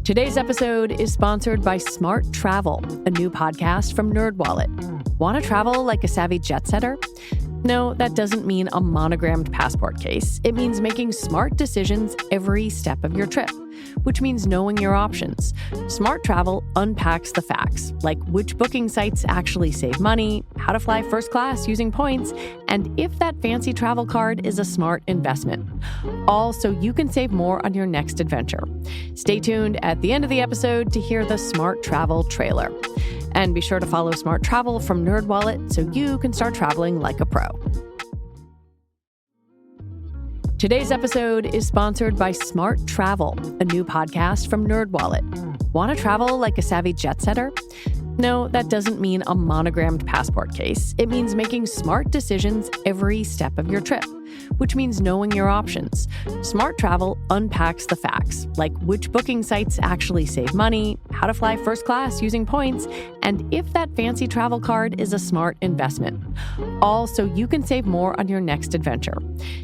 Today's episode is sponsored by Smart Travel, a new podcast from NerdWallet. Want to travel like a savvy jet setter? No, that doesn't mean a monogrammed passport case. It means making smart decisions every step of your trip, which means knowing your options. Smart Travel unpacks the facts, like which booking sites actually save money, how to fly first class using points, and if that fancy travel card is a smart investment. All so you can save more on your next adventure. Stay tuned at the end of the episode to hear the Smart Travel trailer. And be sure to follow Smart Travel from NerdWallet so you can start traveling like a pro. Today's episode is sponsored by Smart Travel, a new podcast from NerdWallet. Want to travel like a savvy jet setter? No, that doesn't mean a monogrammed passport case. It means making smart decisions every step of your trip, which means knowing your options. Smart Travel unpacks the facts, like which booking sites actually save money, how to fly first class using points, and if that fancy travel card is a smart investment. All so you can save more on your next adventure.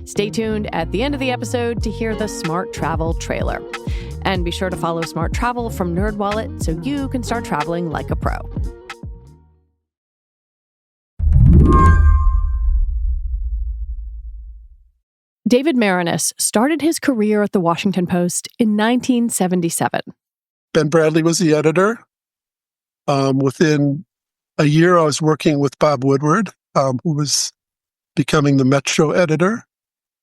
Stay tuned at the end of the episode to hear the Smart Travel trailer. And be sure to follow Smart Travel from NerdWallet so you can start traveling like a pro. David Maraniss started his career at the Washington Post in 1977. Ben Bradley was the editor. Within a year, I was working with Bob Woodward, who was becoming the Metro editor.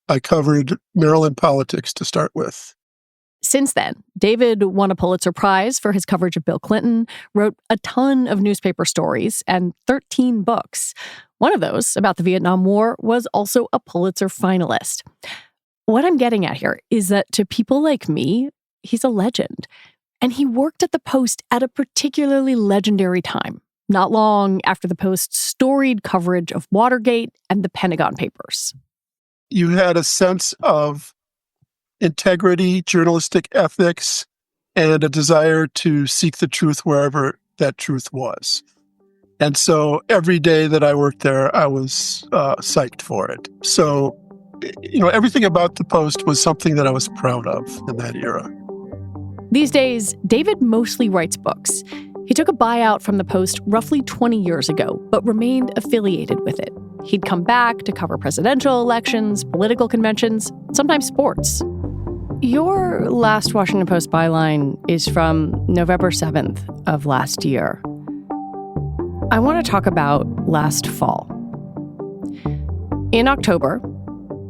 I covered Maryland politics to start with. Since then, David won a Pulitzer Prize for his coverage of Bill Clinton, wrote a ton of newspaper stories, and 13 books. One of those, about the Vietnam War, was also a Pulitzer finalist. What I'm getting at here is that to people like me, he's a legend. And he worked at the Post at a particularly legendary time, not long after the Post's storied coverage of Watergate and the Pentagon Papers. You had a sense of integrity, journalistic ethics, and a desire to seek the truth wherever that truth was. And so every day that I worked there, I was psyched for it. So, everything about the Post was something that I was proud of in that era. These days, David mostly writes books. He took a buyout from the Post roughly 20 years ago, but remained affiliated with it. He'd come back to cover presidential elections, political conventions, sometimes sports. Your last Washington Post byline is from November 7th of last year. I want to talk about last fall. In October,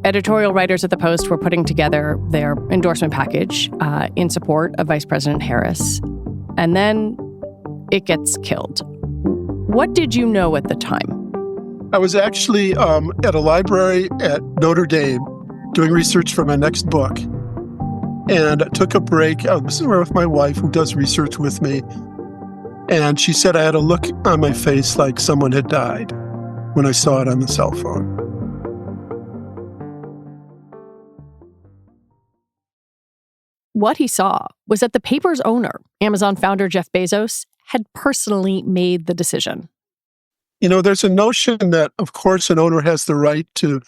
editorial writers at the Post were putting together their endorsement package in support of Vice President Harris. And then it gets killed. What did you know at the time? I was actually at a library at Notre Dame doing research for my next book. And I took a break. I was there with my wife, who does research with me. And she said I had a look on my face like someone had died when I saw it on the cell phone. What he saw was that the paper's owner, Amazon founder Jeff Bezos, had personally made the decision. There's a notion that, of course, an owner has the right to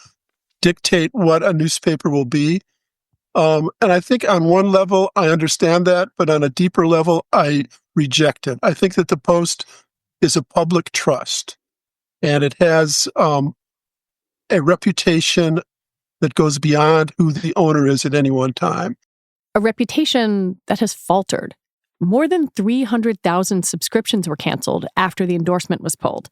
dictate what a newspaper will be. And I think on one level, I understand that, but on a deeper level, I reject it. I think that the Post is a public trust, and it has a reputation that goes beyond who the owner is at any one time. A reputation that has faltered. More than 300,000 subscriptions were canceled after the endorsement was pulled.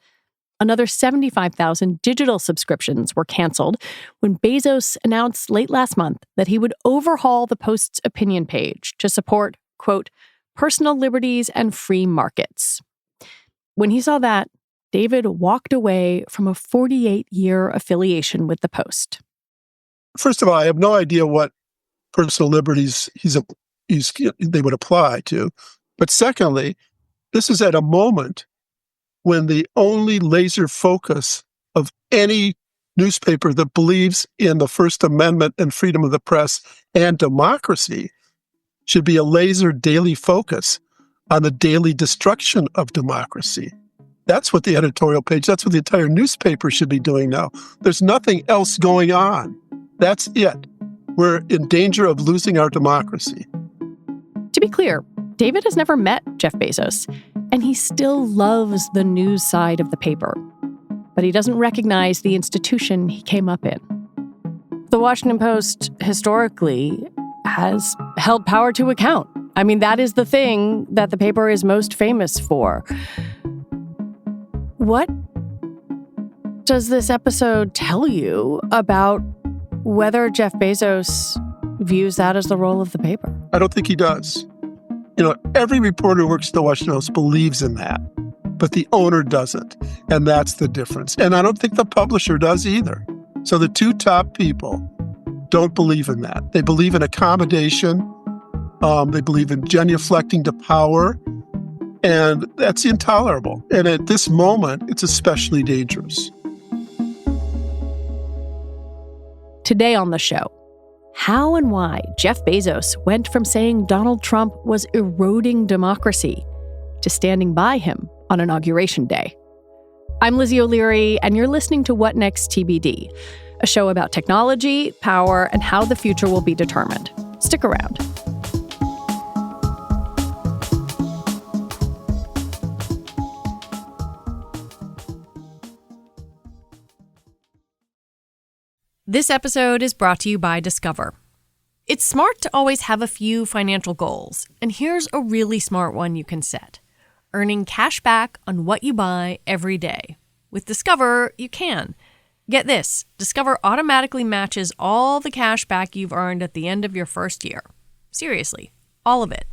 Another 75,000 digital subscriptions were canceled when Bezos announced late last month that he would overhaul the Post's opinion page to support, quote, personal liberties and free markets. When he saw that, David walked away from a 48-year affiliation with the Post. First of all, I have no idea what personal liberties they would apply to. But secondly, this is at a moment when the only laser focus of any newspaper that believes in the First Amendment and freedom of the press and democracy should be a laser daily focus on the daily destruction of democracy. That's what the editorial page, that's what the entire newspaper should be doing now. There's nothing else going on. That's it. We're in danger of losing our democracy. To be clear, David has never met Jeff Bezos, and he still loves the news side of the paper. But he doesn't recognize the institution he came up in. The Washington Post, historically, has held power to account. I mean, that is the thing that the paper is most famous for. What does this episode tell you about whether Jeff Bezos views that as the role of the paper? I don't think he does. Every reporter who works at the Washington Post believes in that, but the owner doesn't. And that's the difference. And I don't think the publisher does either. So the two top people don't believe in that. They believe in accommodation. They believe in genuflecting to power. And that's intolerable. And at this moment, it's especially dangerous. Today on the show, how and why Jeff Bezos went from saying Donald Trump was eroding democracy to standing by him on Inauguration Day. I'm Lizzie O'Leary, and you're listening to What Next TBD, a show about technology, power, and how the future will be determined. Stick around. This episode is brought to you by Discover. It's smart to always have a few financial goals, and here's a really smart one you can set: earning cash back on what you buy every day. With Discover, you can. Get this, Discover automatically matches all the cash back you've earned at the end of your first year. Seriously, all of it.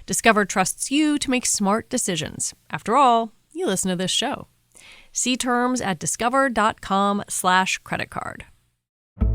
Discover trusts you to make smart decisions. After all, you listen to this show. See terms at discover.com/creditcard.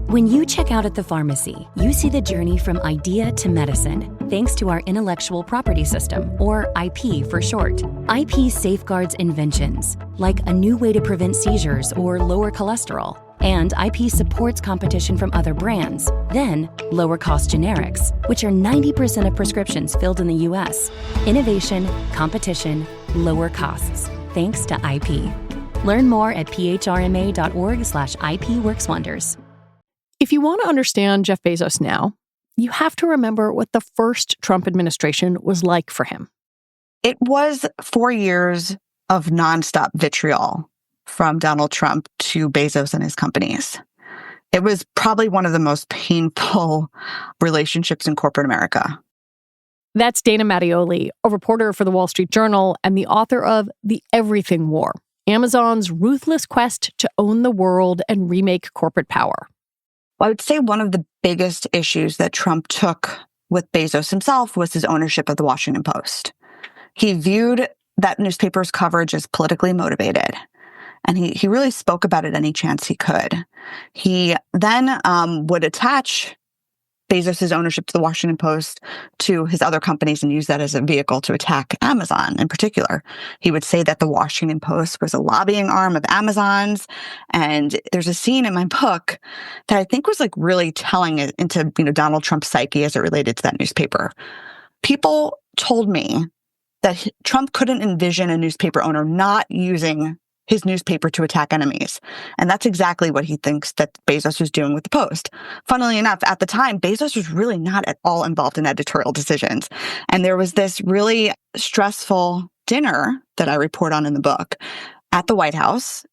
When you check out at the pharmacy, you see the journey from idea to medicine, thanks to our intellectual property system, or IP for short. IP safeguards inventions, like a new way to prevent seizures or lower cholesterol. And IP supports competition from other brands, then lower cost generics, which are 90% of prescriptions filled in the U.S. Innovation, competition, lower costs, thanks to IP. Learn more at phrma.org/IP Works Wonders. If you want to understand Jeff Bezos now, you have to remember what the first Trump administration was like for him. It was 4 years of nonstop vitriol from Donald Trump to Bezos and his companies. It was probably one of the most painful relationships in corporate America. That's Dana Mattioli, a reporter for the Wall Street Journal and the author of The Everything War, Amazon's ruthless quest to own the world and remake corporate power. Well, I would say one of the biggest issues that Trump took with Bezos himself was his ownership of the Washington Post. He viewed that newspaper's coverage as politically motivated, and he really spoke about it any chance he could. He then would attach Bezos' ownership to the Washington Post to his other companies and use that as a vehicle to attack Amazon in particular. He would say that the Washington Post was a lobbying arm of Amazon's. And there's a scene in my book that I think was really telling it into, Donald Trump's psyche as it related to that newspaper. People told me that Trump couldn't envision a newspaper owner not using his newspaper to attack enemies. And that's exactly what he thinks that Bezos was doing with the Post. Funnily enough, at the time, Bezos was really not at all involved in editorial decisions. And there was this really stressful dinner that I report on in the book at the White House,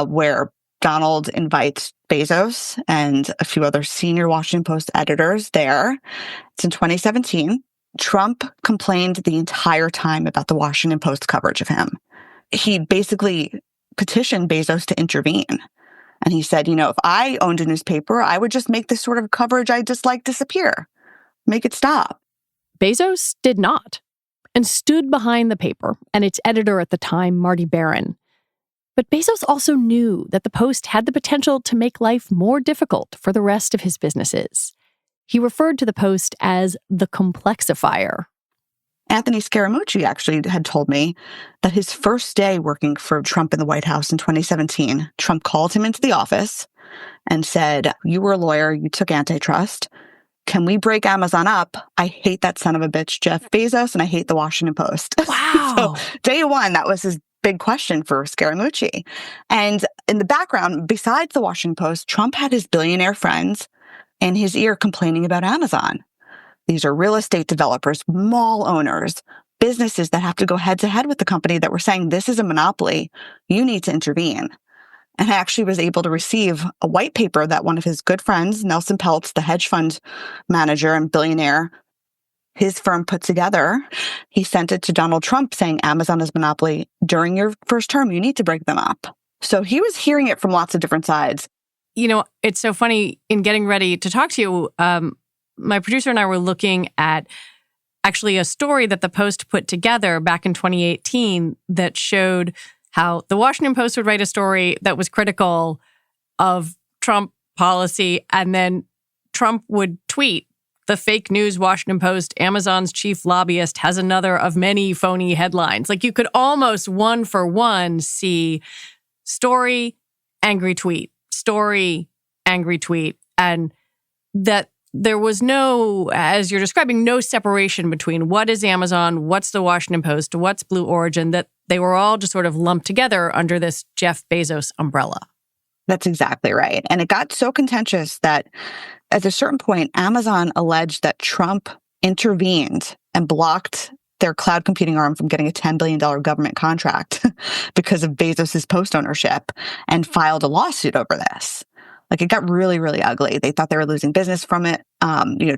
where Donald invites Bezos and a few other senior Washington Post editors there. It's in 2017. Trump complained the entire time about the Washington Post coverage of him. He basically petitioned Bezos to intervene. And he said, if I owned a newspaper, I would just make this sort of coverage I dislike disappear. Make it stop. Bezos did not, and stood behind the paper and its editor at the time, Marty Baron. But Bezos also knew that the Post had the potential to make life more difficult for the rest of his businesses. He referred to the Post as the complexifier. Anthony Scaramucci actually had told me that his first day working for Trump in the White House in 2017, Trump called him into the office and said, "You were a lawyer, you took antitrust. Can we break Amazon up? I hate that son of a bitch, Jeff Bezos, and I hate the Washington Post." Wow. So day one, that was his big question for Scaramucci. And in the background, besides the Washington Post, Trump had his billionaire friends in his ear complaining about Amazon. These are real estate developers, mall owners, businesses that have to go head to head with the company that were saying, this is a monopoly. You need to intervene. And I actually was able to receive a white paper that one of his good friends, Nelson Peltz, the hedge fund manager and billionaire, his firm put together. He sent it to Donald Trump saying, Amazon is monopoly. During your first term, you need to break them up. So he was hearing it from lots of different sides. You know, it's so funny, in getting ready to talk to you, my producer and I were looking at actually a story that the Post put together back in 2018 that showed how the Washington Post would write a story that was critical of Trump policy, and then Trump would tweet, the fake news Washington Post, Amazon's chief lobbyist, has another of many phony headlines. Like, you could almost one for one see story, angry tweet, story, angry tweet, and that there was no, as you're describing, no separation between what is Amazon, what's the Washington Post, what's Blue Origin, that they were all just sort of lumped together under this Jeff Bezos umbrella. That's exactly right. And it got so contentious that at a certain point, Amazon alleged that Trump intervened and blocked their cloud computing arm from getting a $10 billion government contract because of Bezos' Post ownership, and filed a lawsuit over this. Like, it got really, really ugly. They thought they were losing business from it.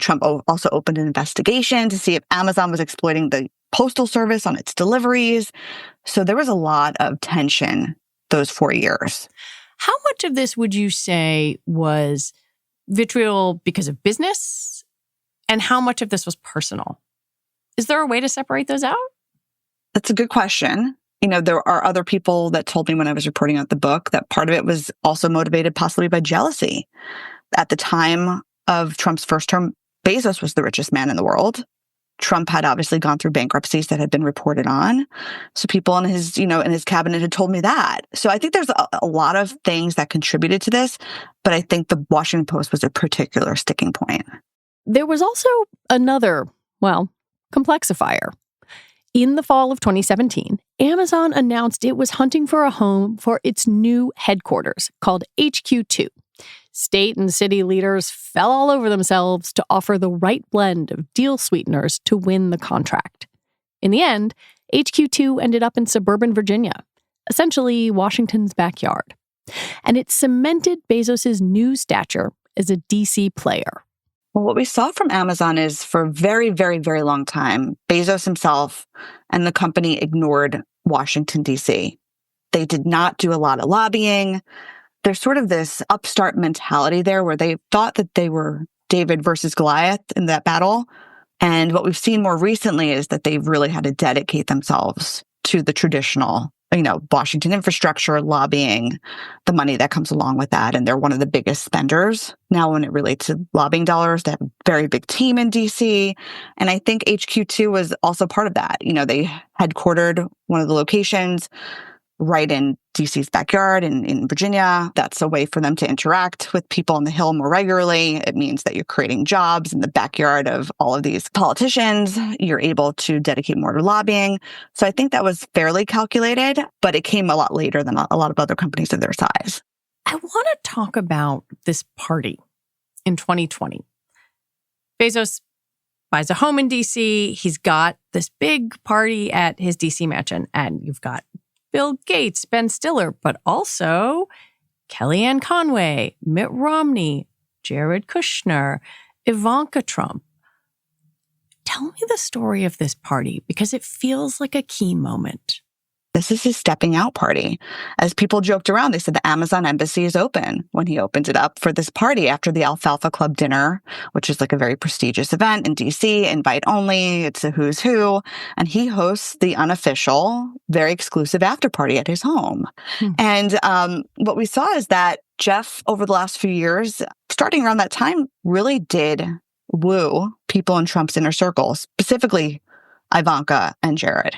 Trump also opened an investigation to see if Amazon was exploiting the postal service on its deliveries. So there was a lot of tension those 4 years. How much of this would you say was vitriol because of business, and how much of this was personal? Is there a way to separate those out? That's a good question. You know, there are other people that told me when I was reporting out the book that part of it was also motivated possibly by jealousy. At the time of Trump's first term, Bezos was the richest man in the world. Trump had obviously gone through bankruptcies that had been reported on. So people in his, in his cabinet had told me that. So I think there's a lot of things that contributed to this, but I think the Washington Post was a particular sticking point. There was also another, complexifier. In the fall of 2017, Amazon announced it was hunting for a home for its new headquarters called HQ2. State and city leaders fell all over themselves to offer the right blend of deal sweeteners to win the contract. In the end, HQ2 ended up in suburban Virginia, essentially Washington's backyard. And it cemented Bezos' new stature as a DC player. Well, what we saw from Amazon is, for a very, very, very long time, Bezos himself and the company ignored Washington, D.C. They did not do a lot of lobbying. There's sort of this upstart mentality there where they thought that they were David versus Goliath in that battle. And what we've seen more recently is that they've really had to dedicate themselves to the traditional, Washington infrastructure, lobbying, the money that comes along with that. And they're one of the biggest spenders. Now, when it relates to lobbying dollars, they have a very big team in DC. And I think HQ2 was also part of that. They headquartered one of the locations right in DC's backyard in Virginia. That's a way for them to interact with people on the Hill more regularly. It means that you're creating jobs in the backyard of all of these politicians. You're able to dedicate more to lobbying. So I think that was fairly calculated, but it came a lot later than a lot of other companies of their size. I want to talk about this party in 2020. Bezos buys a home in DC. He's got this big party at his DC mansion, and you've got Bill Gates, Ben Stiller, but also Kellyanne Conway, Mitt Romney, Jared Kushner, Ivanka Trump. Tell me the story of this party, because it feels like a key moment. This is his stepping out party. As people joked around, they said the Amazon embassy is open when he opens it up for this party after the Alfalfa Club dinner, which is like a very prestigious event in DC, invite only. It's a who's who. And he hosts the unofficial, very exclusive after party at his home. And what we saw is that Jeff, over the last few years, starting around that time, really did woo people in Trump's inner circle, specifically Ivanka and Jared.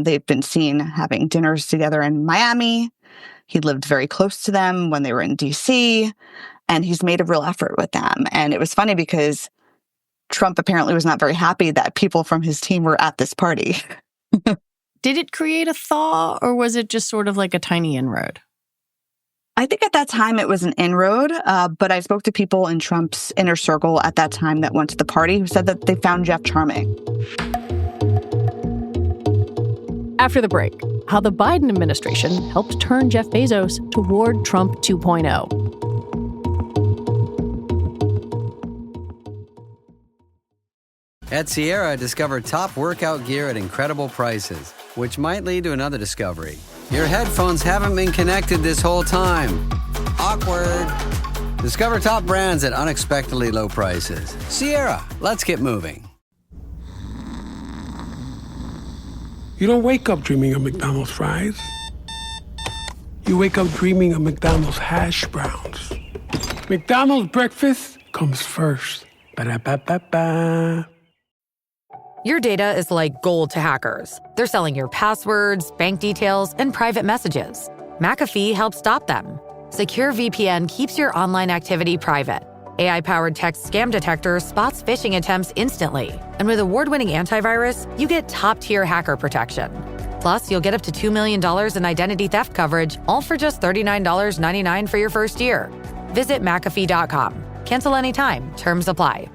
They've been seen having dinners together in Miami. He lived very close to them when they were in DC, and he's made a real effort with them. And it was funny because Trump apparently was not very happy that people from his team were at this party. Did it create a thaw, or was it just sort of like a tiny inroad? I think at that time it was an inroad, but I spoke to people in Trump's inner circle at that time that went to the party who said that they found Jeff charming. After the break, how the Biden administration helped turn Jeff Bezos toward Trump 2.0. At Sierra, discover top workout gear at incredible prices, which might lead to another discovery. Your headphones haven't been connected this whole time. Awkward. Discover top brands at unexpectedly low prices. Sierra, let's get moving. You don't wake up dreaming of McDonald's fries. You wake up dreaming of McDonald's hash browns. McDonald's breakfast comes first. Ba-da-ba-ba-ba. Your data is like gold to hackers. They're selling your passwords, bank details, and private messages. McAfee helps stop them. Secure VPN keeps your online activity private. AI-powered text scam detector spots phishing attempts instantly. And with award-winning antivirus, you get top-tier hacker protection. Plus, you'll get up to $2 million in identity theft coverage, all for just $39.99 for your first year. Visit McAfee.com. Cancel anytime. Terms apply.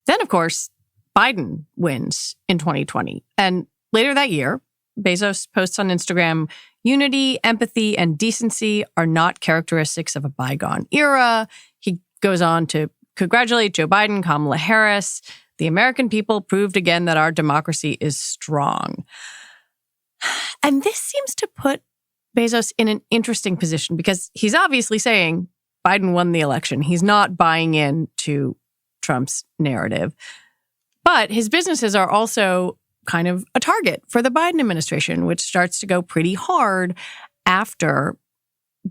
Then, of course, Biden wins in 2020. And later that year, Bezos posts on Instagram, "Unity, empathy, and decency are not characteristics of a bygone era." He goes on to congratulate Joe Biden, Kamala Harris. "The American people proved again that our democracy is strong." And this seems to put Bezos in an interesting position because he's obviously saying Biden won the election. He's not buying into Trump's narrative. But his businesses are also kind of a target for the Biden administration, which starts to go pretty hard after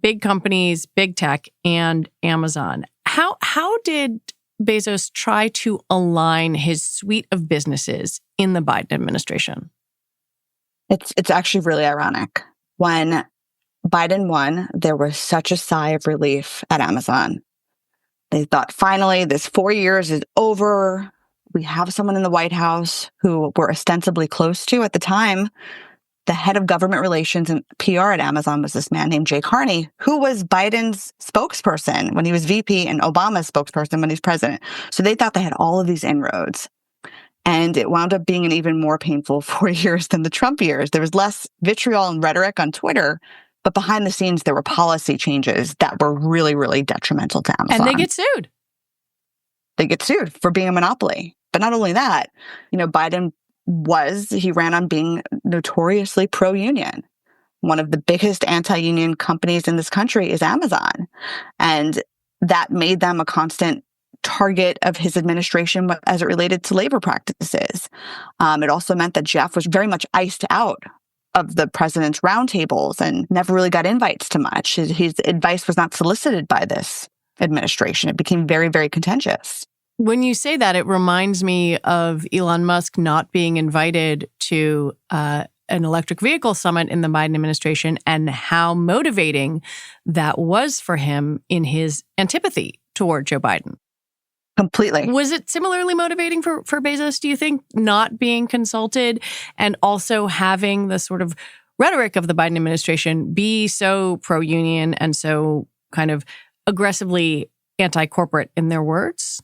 big companies, big tech, and Amazon. How did Bezos try to align his suite of businesses in the Biden administration? It's actually really ironic. When Biden won, there was such a sigh of relief at Amazon. They thought, finally, this 4 years is over. We have someone in the White House who we're ostensibly close to. At the time, the head of government relations and PR at Amazon was this man named Jay Carney, who was Biden's spokesperson when he was VP and Obama's spokesperson when he was president. So they thought they had all of these inroads. And it wound up being an even more painful 4 years than the Trump years. There was less vitriol and rhetoric on Twitter, but behind the scenes, there were policy changes that were really, really detrimental to Amazon. And they get sued. They get sued for being a monopoly. But not only that, Biden he ran on being notoriously pro-union. One of the biggest anti-union companies in this country is Amazon. And that made them a constant target of his administration as it related to labor practices. It also meant that Jeff was very much iced out of the president's roundtables and never really got invites to much. His advice was not solicited by this administration. It became very, very contentious. When you say that, it reminds me of Elon Musk not being invited to an electric vehicle summit in the Biden administration and how motivating that was for him in his antipathy toward Joe Biden. Completely. Was it similarly motivating for Bezos, do you think, not being consulted and also having the sort of rhetoric of the Biden administration be so pro-union and so kind of aggressively anti-corporate in their words?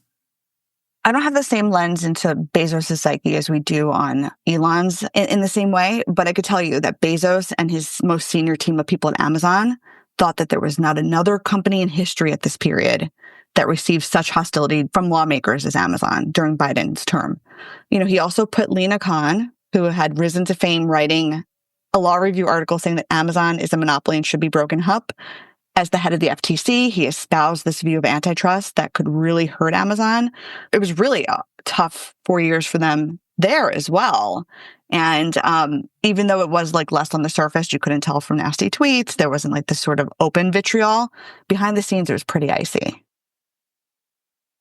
I don't have the same lens into Bezos' psyche as we do on Elon's in the same way, but I could tell you that Bezos and his most senior team of people at Amazon thought that there was not another company in history at this period that received such hostility from lawmakers as Amazon during Biden's term. He also put Lina Khan, who had risen to fame writing a law review article saying that Amazon is a monopoly and should be broken up, as the head of the FTC. He espoused this view of antitrust that could really hurt Amazon. It was really a tough 4 years for them there as well. And even though it was less on the surface, you couldn't tell from nasty tweets. There wasn't this sort of open vitriol. Behind the scenes, it was pretty icy.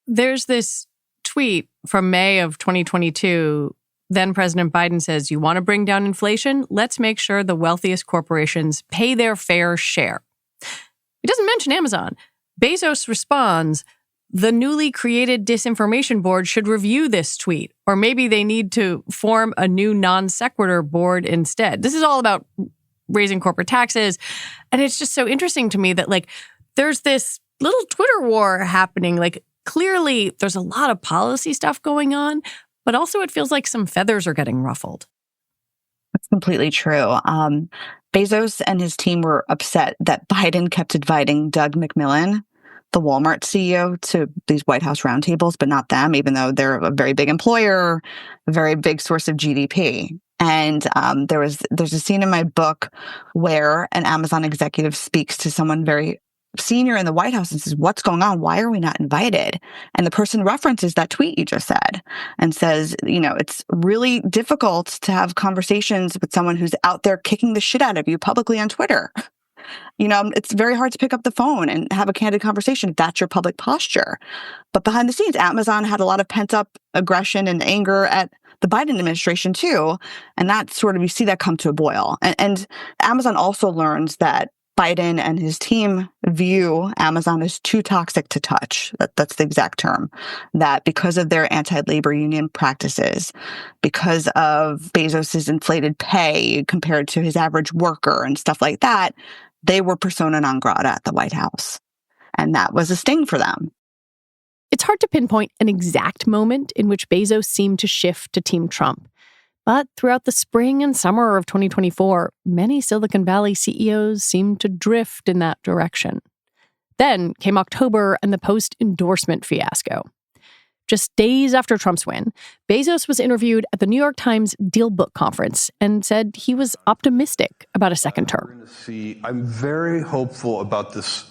There's this tweet from May of 2022. Then President Biden says, "You want to bring down inflation? Let's make sure the wealthiest corporations pay their fair share." He doesn't mention Amazon. Bezos responds, "The newly created disinformation board should review this tweet, or maybe they need to form a new non sequitur board instead." This is all about raising corporate taxes. And it's just so interesting to me that there's this little Twitter war happening. Clearly there's a lot of policy stuff going on, but also it feels like some feathers are getting ruffled. That's completely true. Bezos and his team were upset that Biden kept inviting Doug McMillon, the Walmart CEO, to these White House roundtables, but not them, even though they're a very big employer, a very big source of GDP. And there's a scene in my book where an Amazon executive speaks to someone very senior in the White House and says, "What's going on? Why are we not invited?" And the person references that tweet you just said and says, it's really difficult to have conversations with someone who's out there kicking the shit out of you publicly on Twitter. It's very hard to pick up the phone and have a candid conversation if that's your public posture. But behind the scenes, Amazon had a lot of pent up aggression and anger at the Biden administration too. And that you see that come to a boil. And Amazon also learns that Biden and his team view Amazon as too toxic to touch. That's the exact term. That because of their anti-labor union practices, because of Bezos's inflated pay compared to his average worker and stuff like that, they were persona non grata at the White House. And that was a sting for them. It's hard to pinpoint an exact moment in which Bezos seemed to shift to Team Trump. But throughout the spring and summer of 2024, many Silicon Valley CEOs seemed to drift in that direction. Then came October and the post-endorsement fiasco. Just days after Trump's win, Bezos was interviewed at the New York Times Deal Book Conference and said he was optimistic about a second term. I'm very hopeful about this.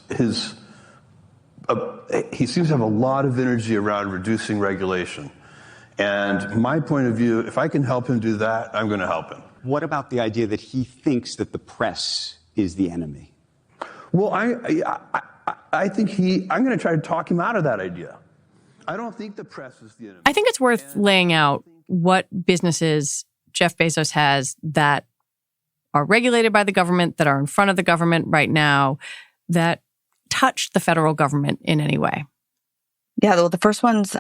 He seems to have a lot of energy around reducing regulation. And my point of view, if I can help him do that, I'm going to help him. What about the idea that he thinks that the press is the enemy? Well, I think I'm going to try to talk him out of that idea. I don't think the press is the enemy. I think it's worth laying out what businesses Jeff Bezos has that are regulated by the government, that are in front of the government right now, that touch the federal government in any way. Yeah, well, the first one's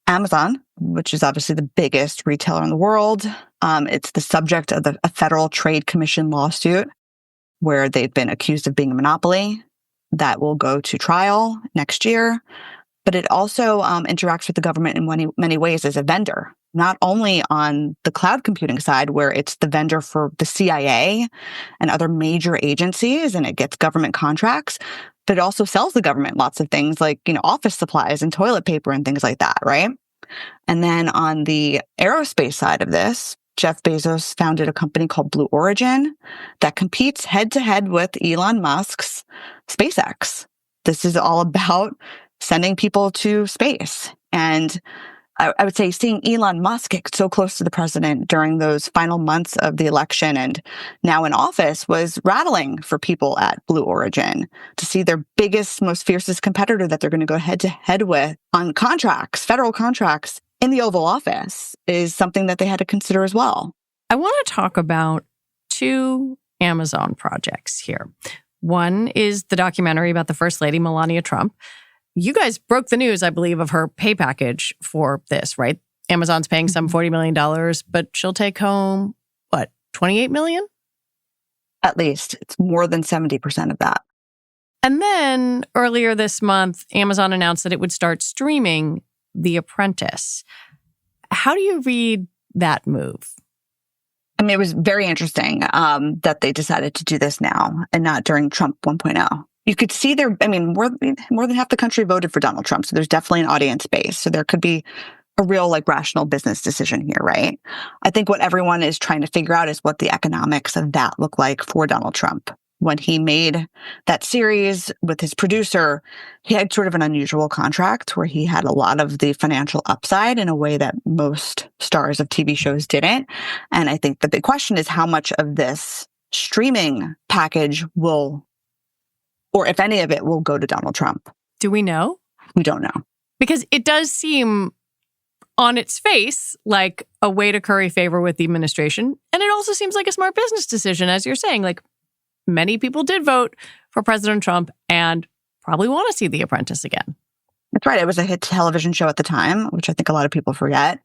Amazon, which is obviously the biggest retailer in the world. It's the subject of a Federal Trade Commission lawsuit where they've been accused of being a monopoly. That will go to trial next year. But it also interacts with the government in many ways as a vendor, not only on the cloud computing side, where it's the vendor for the CIA and other major agencies, and it gets government contracts, but it also sells the government lots of things like, office supplies and toilet paper and things like that, right? And then on the aerospace side of this, Jeff Bezos founded a company called Blue Origin that competes head-to-head with Elon Musk's SpaceX. This is all about sending people to space. And I would say seeing Elon Musk get so close to the president during those final months of the election and now in office was rattling for people at Blue Origin to see their biggest, most fiercest competitor that they're going to go head to head with on contracts, federal contracts in the Oval Office is something that they had to consider as well. I want to talk about two Amazon projects here. One is the documentary about the First Lady, Melania Trump. You guys broke the news, I believe, of her pay package for this, right? Amazon's paying some $40 million, but she'll take home, what, $28 million? At least. It's more than 70% of that. And then earlier this month, Amazon announced that it would start streaming The Apprentice. How do you read that move? I mean, it was very interesting that they decided to do this now and not during Trump 1.0. You could see more than half the country voted for Donald Trump. So there's definitely an audience base. So there could be a real rational business decision here, right? I think what everyone is trying to figure out is what the economics of that look like for Donald Trump. When he made that series with his producer, he had sort of an unusual contract where he had a lot of the financial upside in a way that most stars of TV shows didn't. And I think the big question is how much of this streaming package will, or if any of it will go to Donald Trump. Do we know? We don't know. Because it does seem on its face like a way to curry favor with the administration. And it also seems like a smart business decision, as you're saying. Many people did vote for President Trump and probably want to see The Apprentice again. That's right. It was a hit television show at the time, which I think a lot of people forget.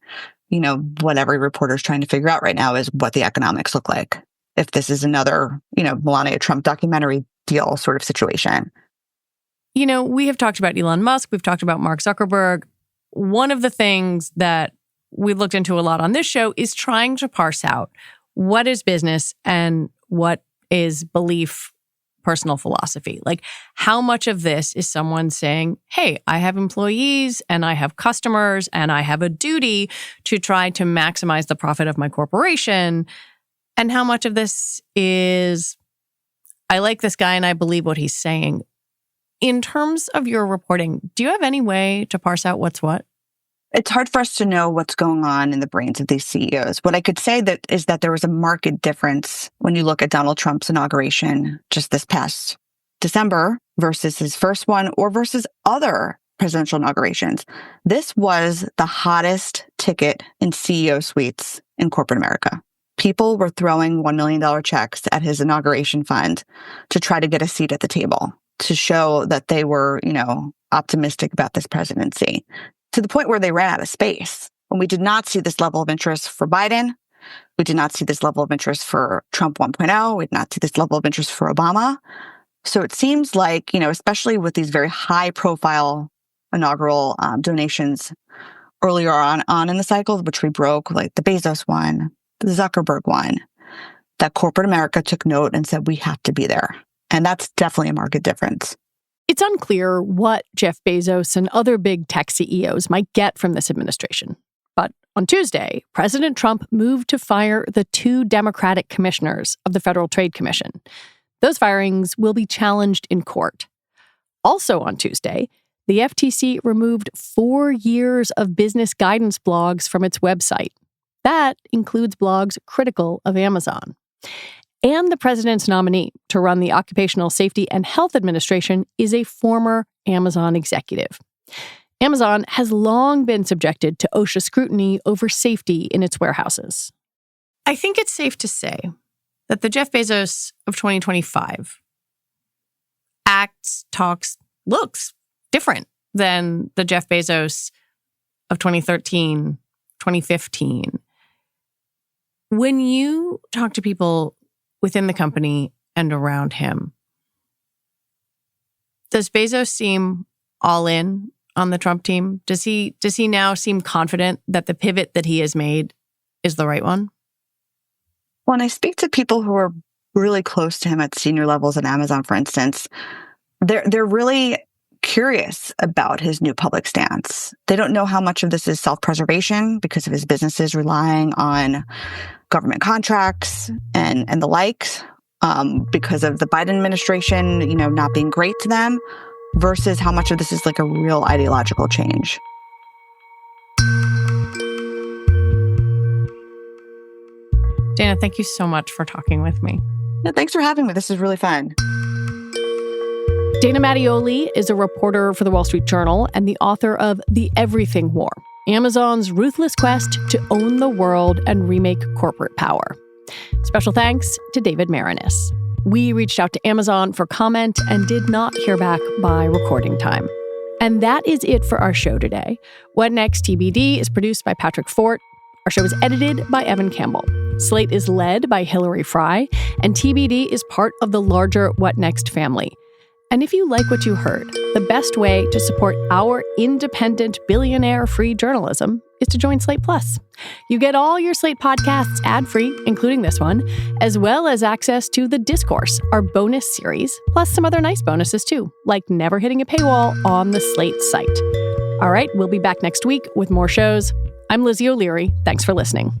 What every reporter is trying to figure out right now is what the economics look like. If this is another, Melania Trump documentary deal sort of situation. We have talked about Elon Musk. We've talked about Mark Zuckerberg. One of the things that we looked into a lot on this show is trying to parse out what is business and what is belief, personal philosophy? Like, how much of this is someone saying, hey, I have employees and I have customers and I have a duty to try to maximize the profit of my corporation? And how much of this is, I like this guy and I believe what he's saying? In terms of your reporting, do you have any way to parse out what's what? It's hard for us to know what's going on in the brains of these CEOs. What I could say is that there was a marked difference when you look at Donald Trump's inauguration just this past December versus his first one or versus other presidential inaugurations. This was the hottest ticket in CEO suites in corporate America. People were throwing $1 million checks at his inauguration fund to try to get a seat at the table, to show that they were, optimistic about this presidency, to the point where they ran out of space. When we did not see this level of interest for Biden, we did not see this level of interest for Trump 1.0, we did not see this level of interest for Obama. So it seems like, especially with these very high-profile inaugural donations earlier on in the cycle, which we broke, like the Bezos one, the Zuckerberg one, that corporate America took note and said, we have to be there. And that's definitely a market difference. It's unclear what Jeff Bezos and other big tech CEOs might get from this administration. But on Tuesday, President Trump moved to fire the 2 Democratic commissioners of the Federal Trade Commission. Those firings will be challenged in court. Also on Tuesday, the FTC removed 4 years of business guidance blogs from its website. That includes blogs critical of Amazon. And the president's nominee to run the Occupational Safety and Health Administration is a former Amazon executive. Amazon has long been subjected to OSHA scrutiny over safety in its warehouses. I think it's safe to say that the Jeff Bezos of 2025 acts, talks, looks different than the Jeff Bezos of 2013, 2015. When you talk to people within the company and around him, does Bezos seem all in on the Trump team? Does he now seem confident that the pivot that he has made is the right one? When I speak to people who are really close to him at senior levels at Amazon, for instance, they're really curious about his new public stance. They don't know how much of this is self-preservation because of his businesses relying on government contracts and the likes, because of the Biden administration, not being great to them, versus how much of this is like a real ideological change. Dana, thank you so much for talking with me. Yeah, thanks for having me. This is really fun. Dana Mattioli is a reporter for the Wall Street Journal and the author of The Everything War, Amazon's ruthless quest to own the world and remake corporate power. Special thanks to David Maraniss. We reached out to Amazon for comment and did not hear back by recording time. And that is it for our show today. What Next TBD is produced by Patrick Fort. Our show is edited by Evan Campbell. Slate is led by Hillary Fry, and TBD is part of the larger What Next family. And if you like what you heard, the best way to support our independent billionaire-free journalism is to join Slate Plus. You get all your Slate podcasts ad-free, including this one, as well as access to The Discourse, our bonus series, plus some other nice bonuses too, like never hitting a paywall on the Slate site. All right, we'll be back next week with more shows. I'm Lizzie O'Leary. Thanks for listening.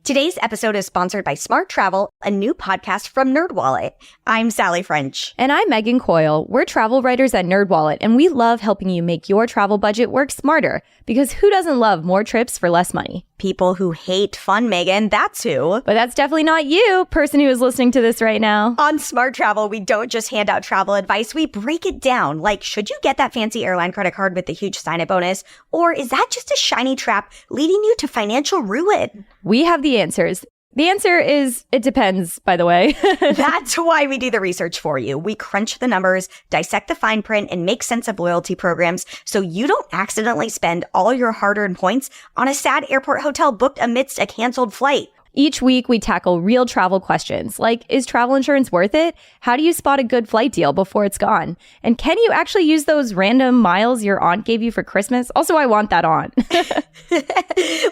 Today's episode is sponsored by Smart Travel, a new podcast from NerdWallet. I'm Sally French. And I'm Megan Coyle. We're travel writers at NerdWallet, and we love helping you make your travel budget work smarter. Because who doesn't love more trips for less money? People who hate fun, Megan, that's who. But that's definitely not you, person who is listening to this right now. On Smart Travel, we don't just hand out travel advice, we break it down. Like, should you get that fancy airline credit card with the huge sign-up bonus? Or is that just a shiny trap leading you to financial ruin? We have the answers. The answer is, it depends, by the way. That's why we do the research for you. We crunch the numbers, dissect the fine print, and make sense of loyalty programs so you don't accidentally spend all your hard-earned points on a sad airport hotel booked amidst a canceled flight. Each week, we tackle real travel questions like, is travel insurance worth it? How do you spot a good flight deal before it's gone? And can you actually use those random miles your aunt gave you for Christmas? Also, I want that aunt.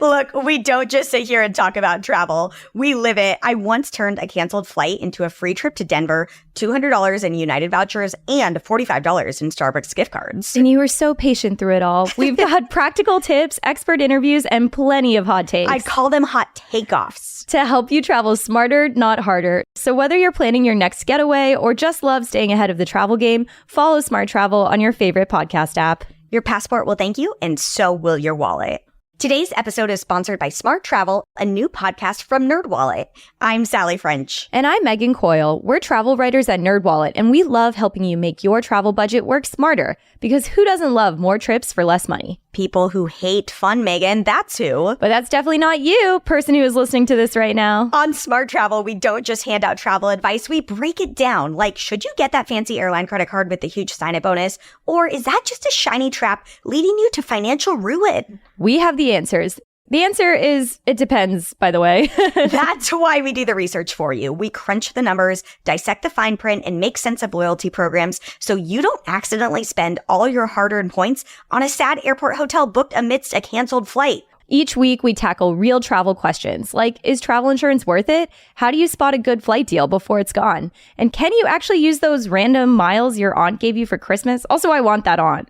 Look, we don't just sit here and talk about travel. We live it. I once turned a canceled flight into a free trip to Denver, $200 in United vouchers, and $45 in Starbucks gift cards. And you were so patient through it all. We've got practical tips, expert interviews, and plenty of hot takes. I call them hot takeoffs. To help you travel smarter, not harder. So whether you're planning your next getaway or just love staying ahead of the travel game, follow Smart Travel on your favorite podcast app. Your passport will thank you, and so will your wallet. Today's episode is sponsored by Smart Travel, a new podcast from NerdWallet. I'm Sally French. And I'm Megan Coyle. We're travel writers at NerdWallet, and we love helping you make your travel budget work smarter. Because who doesn't love more trips for less money? People who hate fun, Megan, that's who. But that's definitely not you, person who is listening to this right now. On Smart Travel, we don't just hand out travel advice, we break it down. Like, should you get that fancy airline credit card with the huge sign-up bonus? Or is that just a shiny trap leading you to financial ruin? We have the answers. The answer is, it depends, by the way. That's why we do the research for you. We crunch the numbers, dissect the fine print, and make sense of loyalty programs so you don't accidentally spend all your hard-earned points on a sad airport hotel booked amidst a canceled flight. Each week, we tackle real travel questions like, is travel insurance worth it? How do you spot a good flight deal before it's gone? And can you actually use those random miles your aunt gave you for Christmas? Also, I want that aunt.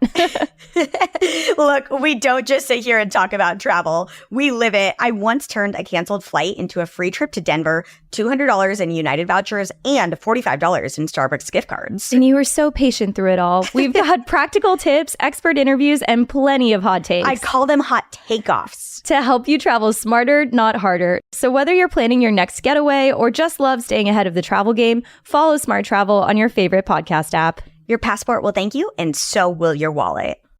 Look, we don't just sit here and talk about travel. We live it. I once turned a canceled flight into a free trip to Denver, $200 in United vouchers, and $45 in Starbucks gift cards. And you were so patient through it all. We've got practical tips, expert interviews, and plenty of hot takes. I call them hot takeoffs. To help you travel smarter, not harder. So whether you're planning your next getaway or just love staying ahead of the travel game, follow Smart Travel on your favorite podcast app. Your passport will thank you, and so will your wallet.